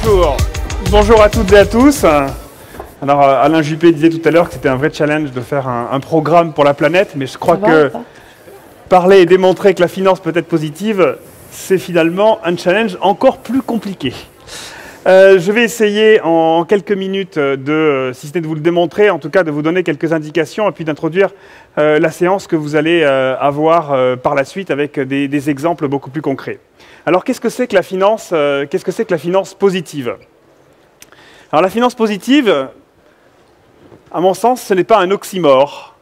Bonjour. Bonjour à toutes et à tous. Alors Alain Juppé disait tout à l'heure que c'était un vrai challenge de faire un programme pour la planète, mais je crois que parler et démontrer que la finance peut être positive, c'est finalement un challenge encore plus compliqué. Je vais essayer en quelques minutes si ce n'est de vous le démontrer, en tout cas de vous donner quelques indications et puis d'introduire la séance que vous allez avoir par la suite avec des exemples beaucoup plus concrets. Alors qu'est-ce que c'est que la finance positive? Alors la finance positive, à mon sens, ce n'est pas un oxymore.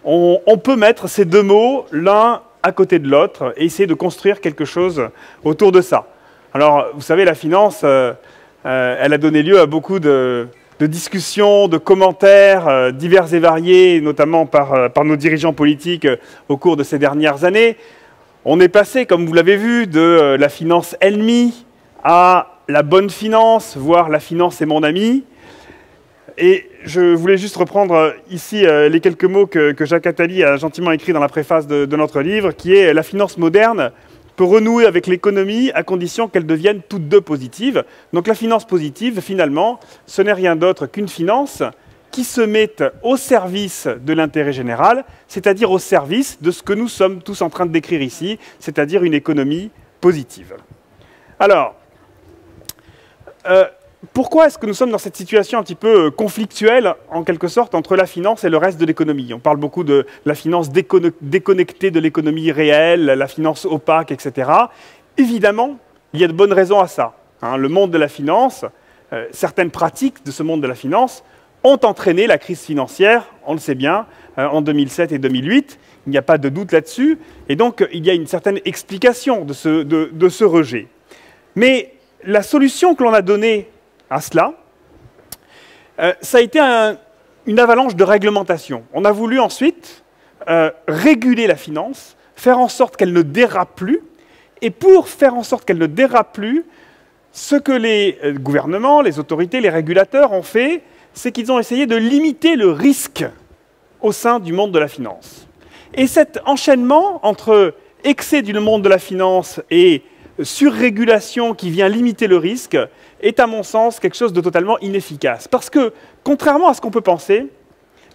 On peut mettre ces deux mots l'un à côté de l'autre et essayer de construire quelque chose autour de ça. Alors, vous savez, la finance, elle a donné lieu à beaucoup de discussions, de commentaires divers et variés, notamment par nos dirigeants politiques au cours de ces dernières années. On est passé, comme vous l'avez vu, de la finance ennemie à la bonne finance, voire la finance est mon ami. Et je voulais juste reprendre ici les quelques mots que Jacques Attali a gentiment écrits dans la préface de notre livre, qui est « La finance moderne peut renouer avec l'économie à condition qu'elles deviennent toutes deux positives ». Donc la finance positive, finalement, ce n'est rien d'autre qu'une finance qui se met au service de l'intérêt général, c'est-à-dire au service de ce que nous sommes tous en train de décrire ici, c'est-à-dire une économie positive. Alors, pourquoi est-ce que nous sommes dans cette situation un petit peu conflictuelle, en quelque sorte, entre la finance et le reste de l'économie? On parle beaucoup de la finance déconnectée de l'économie réelle, la finance opaque, etc. Évidemment, il y a de bonnes raisons à ça. Le monde de la finance, certaines pratiques de ce monde de la finance ont entraîné la crise financière, on le sait bien, en 2007 et 2008. Il n'y a pas de doute là-dessus. Et donc, il y a une certaine explication de ce rejet. Mais la solution que l'on a donnée à cela, ça a été une avalanche de réglementation. On a voulu ensuite réguler la finance, faire en sorte qu'elle ne dérape plus. Et pour faire en sorte qu'elle ne dérape plus, ce que les gouvernements, les autorités, les régulateurs ont fait, c'est qu'ils ont essayé de limiter le risque au sein du monde de la finance. Et cet enchaînement entre excès du monde de la finance et surrégulation qui vient limiter le risque est, à mon sens, quelque chose de totalement inefficace. Parce que, contrairement à ce qu'on peut penser,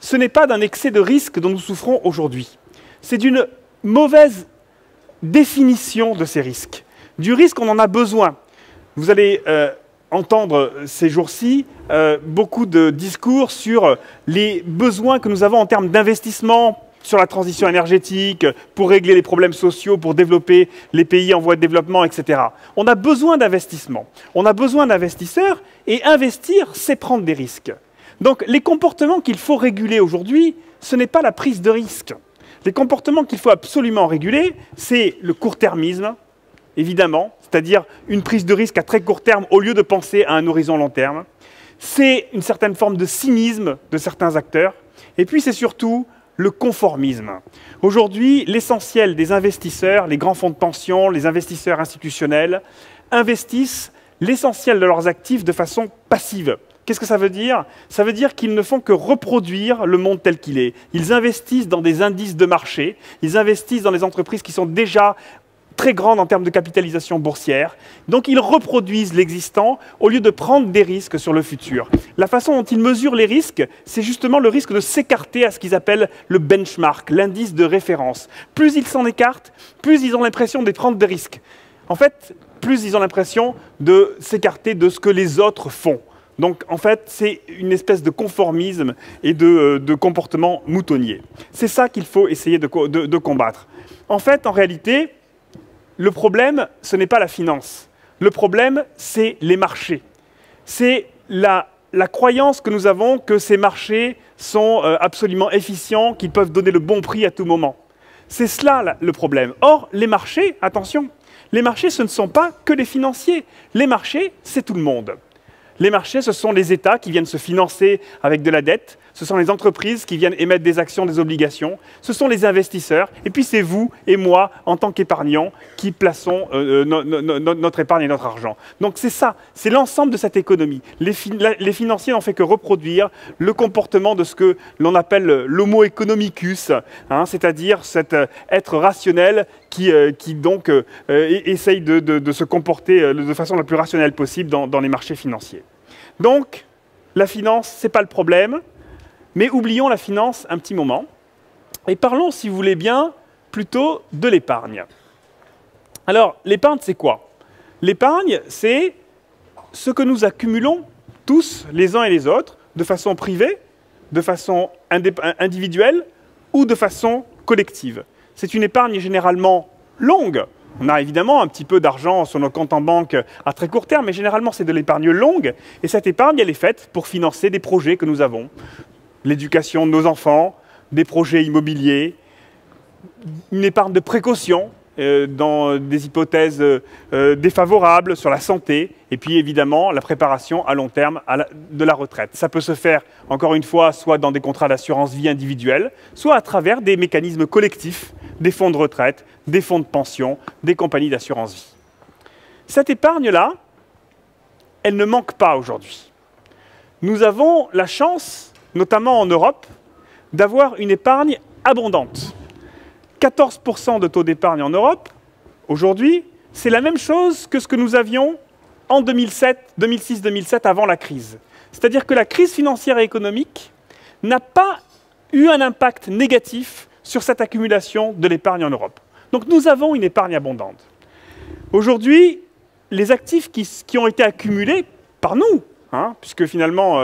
ce n'est pas d'un excès de risque dont nous souffrons aujourd'hui. C'est d'une mauvaise définition de ces risques. Du risque, on en a besoin. Vous allez entendre ces jours-ci beaucoup de discours sur les besoins que nous avons en termes d'investissement sur la transition énergétique, pour régler les problèmes sociaux, pour développer les pays en voie de développement, etc. On a besoin d'investissement. On a besoin d'investisseurs, et investir, c'est prendre des risques. Donc les comportements qu'il faut réguler aujourd'hui, ce n'est pas la prise de risque. Les comportements qu'il faut absolument réguler, c'est le court-termisme, évidemment, c'est-à-dire une prise de risque à très court terme au lieu de penser à un horizon long terme. C'est une certaine forme de cynisme de certains acteurs. Et puis c'est surtout le conformisme. Aujourd'hui, l'essentiel des investisseurs, les grands fonds de pension, les investisseurs institutionnels, investissent l'essentiel de leurs actifs de façon passive. Qu'est-ce que ça veut dire? Ça veut dire qu'ils ne font que reproduire le monde tel qu'il est. Ils investissent dans des indices de marché, ils investissent dans des entreprises qui sont déjà très grandes en termes de capitalisation boursière. Donc ils reproduisent l'existant au lieu de prendre des risques sur le futur. La façon dont ils mesurent les risques, c'est justement le risque de s'écarter à ce qu'ils appellent le benchmark, l'indice de référence. Plus ils s'en écartent, plus ils ont l'impression de prendre des risques. En fait, plus ils ont l'impression de s'écarter de ce que les autres font. Donc, en fait, c'est une espèce de conformisme et de comportement moutonnier. C'est ça qu'il faut essayer de combattre. En fait, en réalité, le problème, ce n'est pas la finance. Le problème, c'est les marchés. C'est la croyance que nous avons que ces marchés sont absolument efficients, qu'ils peuvent donner le bon prix à tout moment. C'est cela le problème. Or, les marchés, attention, les marchés, ce ne sont pas que les financiers. Les marchés, c'est tout le monde. Les marchés, ce sont les États qui viennent se financer avec de la dette. ce sont les entreprises qui viennent émettre des actions, des obligations, ce sont les investisseurs, et puis c'est vous et moi, en tant qu'épargnants, qui plaçons notre épargne et notre argent. Donc c'est ça, c'est l'ensemble de cette économie. Les financiers n'ont fait que reproduire le comportement de ce que l'on appelle l'homo economicus, hein, c'est-à-dire cet être rationnel qui donc essaye de se comporter de façon la plus rationnelle possible dans les marchés financiers. Donc, la finance, ce n'est pas le problème, mais oublions la finance un petit moment et parlons, si vous voulez bien, plutôt de l'épargne. Alors, l'épargne, c'est quoi? L'épargne, c'est ce que nous accumulons tous, les uns et les autres, de façon privée, de façon individuelle ou de façon collective. C'est une épargne généralement longue. On a évidemment un petit peu d'argent sur nos comptes en banque à très court terme, mais généralement c'est de l'épargne longue. Et cette épargne, elle est faite pour financer des projets que nous avons. L'éducation de nos enfants, des projets immobiliers, une épargne de précaution dans des hypothèses défavorables sur la santé, et puis évidemment la préparation à long terme de la retraite. Ça peut se faire, encore une fois, soit dans des contrats d'assurance vie individuels, soit à travers des mécanismes collectifs, des fonds de retraite, des fonds de pension, des compagnies d'assurance vie. Cette épargne-là, elle ne manque pas aujourd'hui. Nous avons la chance, notamment en Europe, d'avoir une épargne abondante. 14% de taux d'épargne en Europe, aujourd'hui, c'est la même chose que ce que nous avions en 2006-2007 avant la crise. C'est-à-dire que la crise financière et économique n'a pas eu un impact négatif sur cette accumulation de l'épargne en Europe. Donc nous avons une épargne abondante. Aujourd'hui, les actifs qui ont été accumulés par nous, hein, puisque finalement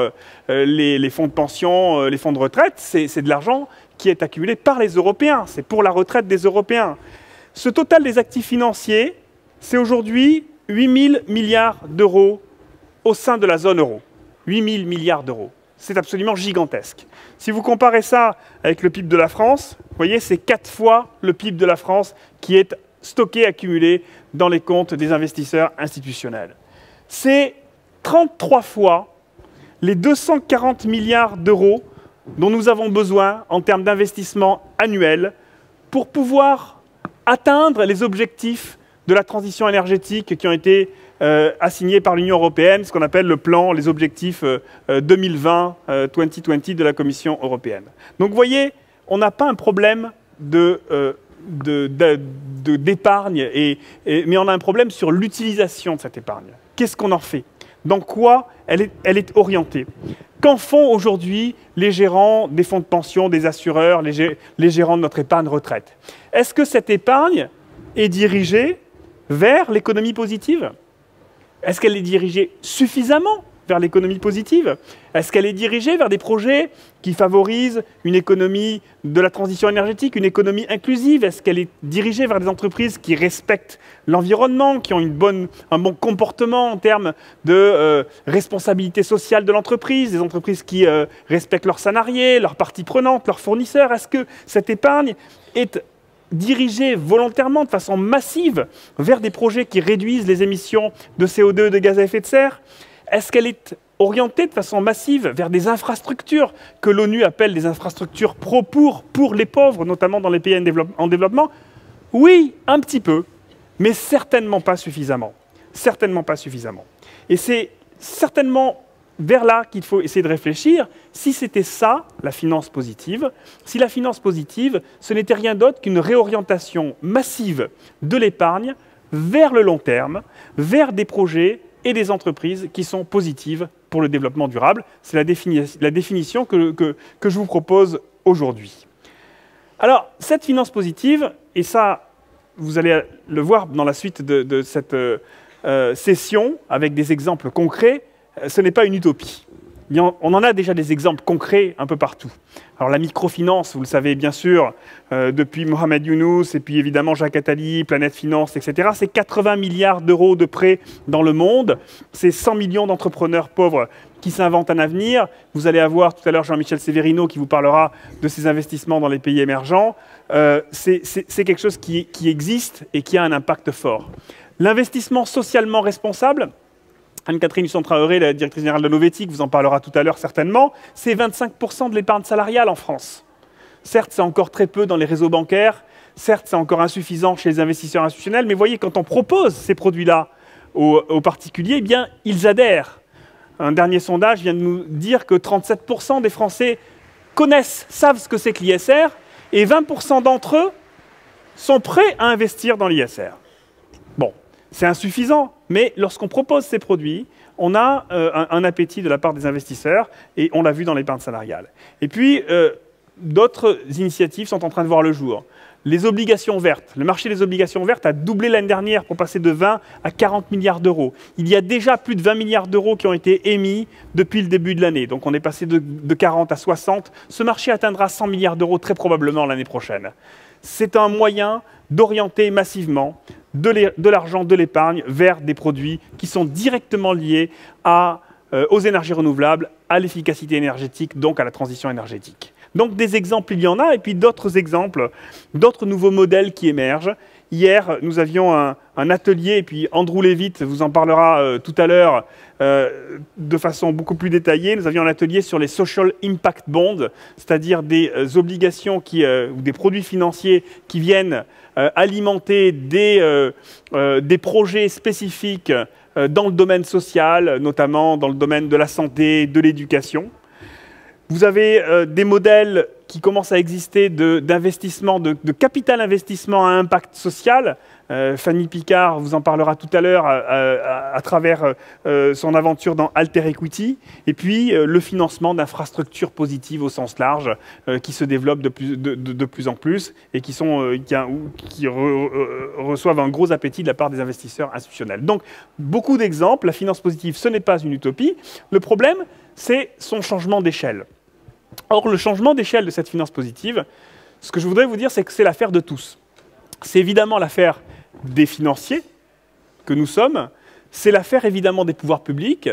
les fonds de pension, les fonds de retraite, c'est de l'argent qui est accumulé par les Européens, c'est pour la retraite des Européens. Ce total des actifs financiers, c'est aujourd'hui 8 000 milliards d'euros au sein de la zone euro. 8 000 milliards d'euros. C'est absolument gigantesque. Si vous comparez ça avec le PIB de la France, vous voyez, c'est 4 fois le PIB de la France qui est stocké, accumulé dans les comptes des investisseurs institutionnels. C'est 33 fois les 240 milliards d'euros dont nous avons besoin en termes d'investissement annuel pour pouvoir atteindre les objectifs de la transition énergétique qui ont été assignés par l'Union européenne, ce qu'on appelle le plan, les objectifs 2020 de la Commission européenne. Donc vous voyez, on n'a pas un problème d'épargne, mais on a un problème sur l'utilisation de cette épargne. Qu'est-ce qu'on en fait? Dans quoi elle est orientée? Qu'en font aujourd'hui les gérants des fonds de pension, des assureurs, les gérants de notre épargne retraite? Est-ce que cette épargne est dirigée vers l'économie positive? Est-ce qu'elle est dirigée suffisamment vers l'économie positive? Est-ce qu'elle est dirigée vers des projets qui favorisent une économie de la transition énergétique, une économie inclusive? Est-ce qu'elle est dirigée vers des entreprises qui respectent l'environnement, qui ont un bon comportement en termes de responsabilité sociale de l'entreprise, des entreprises qui respectent leurs salariés, leurs parties prenantes, leurs fournisseurs? Est-ce que cette épargne est dirigée volontairement, de façon massive, vers des projets qui réduisent les émissions de CO2 et de gaz à effet de serre? Est-ce qu'elle est orientée de façon massive vers des infrastructures que l'ONU appelle des infrastructures pour les pauvres, notamment dans les pays en développement? Oui, un petit peu, mais certainement pas suffisamment. Certainement pas suffisamment. Et c'est certainement vers là qu'il faut essayer de réfléchir. Si c'était ça, la finance positive, si la finance positive, ce n'était rien d'autre qu'une réorientation massive de l'épargne vers le long terme, vers des projets et des entreprises qui sont positives pour le développement durable. C'est la définition que je vous propose aujourd'hui. Alors, cette finance positive, et ça, vous allez le voir dans la suite de cette session, avec des exemples concrets, ce n'est pas une utopie. On en a déjà des exemples concrets un peu partout. Alors la microfinance, vous le savez bien sûr, depuis Mohamed Younous et puis évidemment Jacques Attali, Planète Finance, etc. C'est 80 milliards d'euros de prêts dans le monde. C'est 100 millions d'entrepreneurs pauvres qui s'inventent un avenir. Vous allez avoir tout à l'heure Jean-Michel Severino qui vous parlera de ses investissements dans les pays émergents. C'est quelque chose qui existe et qui a un impact fort. L'investissement socialement responsable, Anne-Catherine Husson-Traoré, la directrice générale de Novetic, vous en parlera tout à l'heure certainement, c'est 25% de l'épargne salariale en France. Certes, c'est encore très peu dans les réseaux bancaires, certes, c'est encore insuffisant chez les investisseurs institutionnels, mais voyez, quand on propose ces produits-là aux particuliers, eh bien, ils adhèrent. Un dernier sondage vient de nous dire que 37% des Français savent ce que c'est que l'ISR, et 20% d'entre eux sont prêts à investir dans l'ISR. Bon, c'est insuffisant, mais lorsqu'on propose ces produits, on a un appétit de la part des investisseurs, et on l'a vu dans l'épargne salariale. Et puis, d'autres initiatives sont en train de voir le jour. Les obligations vertes. Le marché des obligations vertes a doublé l'année dernière pour passer de 20 à 40 milliards d'euros. Il y a déjà plus de 20 milliards d'euros qui ont été émis depuis le début de l'année. Donc on est passé de 40 à 60. Ce marché atteindra 100 milliards d'euros très probablement l'année prochaine. C'est un moyen d'orienter massivement de l'argent, de l'épargne vers des produits qui sont directement liés aux énergies renouvelables, à l'efficacité énergétique, donc à la transition énergétique. Donc des exemples, il y en a, et puis d'autres exemples, d'autres nouveaux modèles qui émergent. Hier, nous avions un atelier, et puis Andrew Levitt vous en parlera tout à l'heure de façon beaucoup plus détaillée. Nous avions un atelier sur les Social Impact Bonds, c'est-à-dire des obligations ou des produits financiers qui viennent alimenter des projets spécifiques dans le domaine social, notamment dans le domaine de la santé, de l'éducation. Vous avez des modèles qui commencent à exister d'investissement, de capital investissement à impact social. Fanny Picard vous en parlera tout à l'heure à travers son aventure dans Alter Equity. Et puis le financement d'infrastructures positives au sens large qui se développent de plus en plus et qui reçoivent un gros appétit de la part des investisseurs institutionnels. Donc beaucoup d'exemples. La finance positive, ce n'est pas une utopie. Le problème, c'est son changement d'échelle. Or, le changement d'échelle de cette finance positive, ce que je voudrais vous dire, c'est que c'est l'affaire de tous. C'est évidemment l'affaire des financiers que nous sommes, c'est l'affaire évidemment des pouvoirs publics,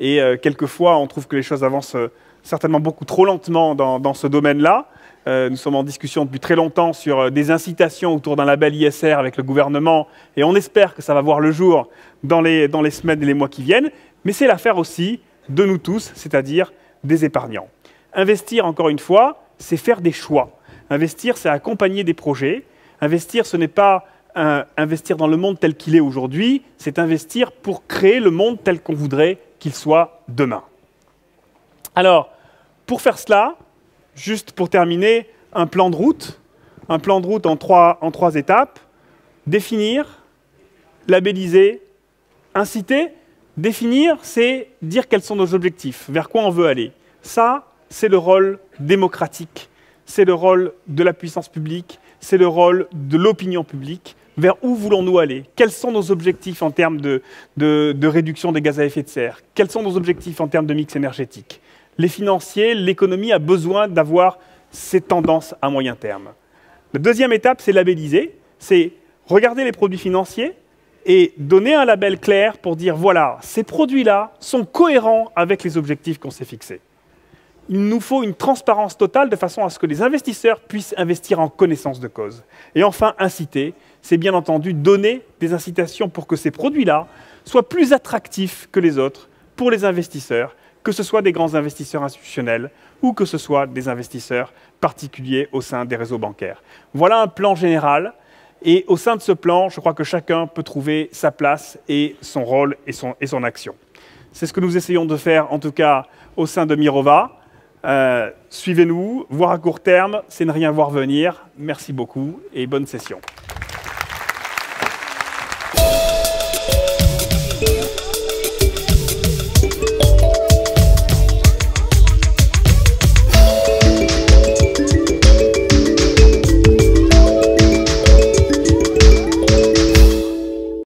et quelquefois on trouve que les choses avancent certainement beaucoup trop lentement dans ce domaine-là. Nous sommes en discussion depuis très longtemps sur des incitations autour d'un label ISR avec le gouvernement, et on espère que ça va voir le jour dans les semaines et les mois qui viennent, mais c'est l'affaire aussi de nous tous, c'est-à-dire des épargnants. Investir, encore une fois, c'est faire des choix. Investir, c'est accompagner des projets. Investir, ce n'est pas investir dans le monde tel qu'il est aujourd'hui, c'est investir pour créer le monde tel qu'on voudrait qu'il soit demain. Alors, pour faire cela, juste pour terminer, un plan de route en trois étapes. Définir, labelliser, inciter. Définir, c'est dire quels sont nos objectifs, vers quoi on veut aller. Ça, c'est le rôle démocratique, c'est le rôle de la puissance publique, c'est le rôle de l'opinion publique. Vers où voulons-nous aller? Quels sont nos objectifs en termes de réduction des gaz à effet de serre? Quels sont nos objectifs en termes de mix énergétique? Les financiers, l'économie a besoin d'avoir ces tendances à moyen terme. La deuxième étape, c'est labelliser, c'est regarder les produits financiers et donner un label clair pour dire, voilà, ces produits-là sont cohérents avec les objectifs qu'on s'est fixés. Il nous faut une transparence totale de façon à ce que les investisseurs puissent investir en connaissance de cause. Et enfin, inciter, c'est bien entendu donner des incitations pour que ces produits-là soient plus attractifs que les autres pour les investisseurs, que ce soit des grands investisseurs institutionnels ou que ce soit des investisseurs particuliers au sein des réseaux bancaires. Voilà un plan général. Et au sein de ce plan, je crois que chacun peut trouver sa place et son rôle et son action. C'est ce que nous essayons de faire, en tout cas, au sein de Mirova. Suivez-nous, voir à court terme, c'est ne rien voir venir. Merci beaucoup et bonne session.